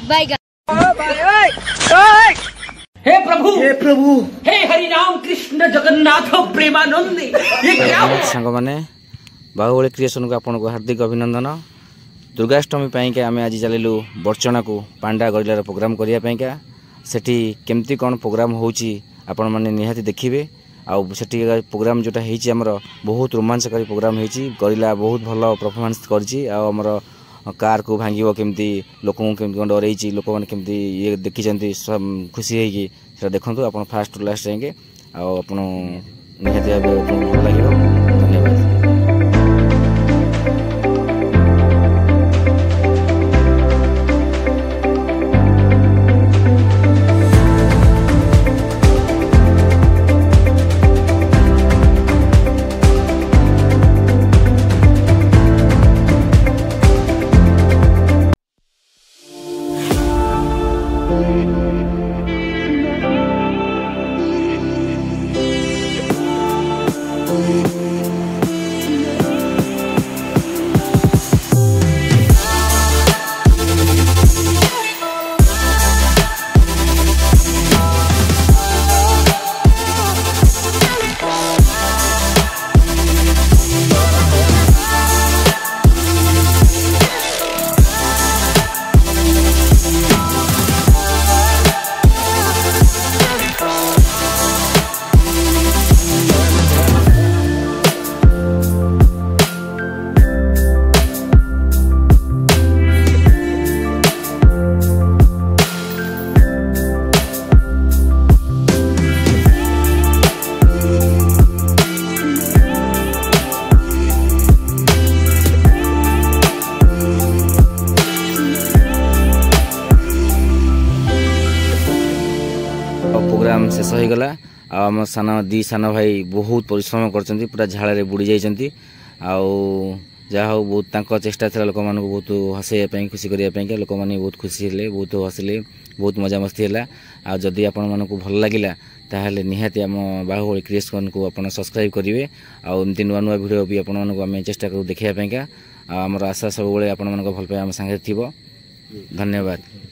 हे प्रभु हे हरि नाम कृष्ण जगन्नाथ प्रेमानंद ये क्या संग माने बाहुबली क्रिएशन को आपन को हार्दिक अभिनंदन। दुर्गाष्टमी पाइका आम आज चलू बर्चना को पांडा गरिलार प्रोग्राम करने सेठी केमती कौन प्रोग्राम होची आपण माने निहाती देखिबे। आउ सेठी प्रोग्राम जोटा हेची हमर बहुत रोमांचकारी प्रोग्राम हेची। गरिला बहुत भल परफॉर्मेंस करची। आ हमर कार को भांगिबो केमती लोक केमती डरैची लोक माने केमती ये देखि जंती सब खुशी है कि सेटा देखंतु आपण फास्ट टू लास्ट जाएंगे। आ आपण निहाती भल लागिबो। धन्यवाद। प्रोग्राम शेष हो गला। आम सान दी सान भाई बहुत परिश्रम कर पूरा झाड़ बुड़ी जाइए। जहा हो बहुत चेष्टा था लोक मान बहुत हसैया खुशी करने लोक मैंने बहुत खुशी हेले बहुत हसिले बहुत मजा मस्ती है। आदि आपण मानक भल लगे ताहले निहाती आम बाहुबली क्रिएशन को आप सब्सक्राइब करेंगे। आमती नुआ नुआ भिड भी आपण चेष्टा करूँ देखा। आमर आशा सब आप भल पाए आम सांगे थी। धन्यवाद।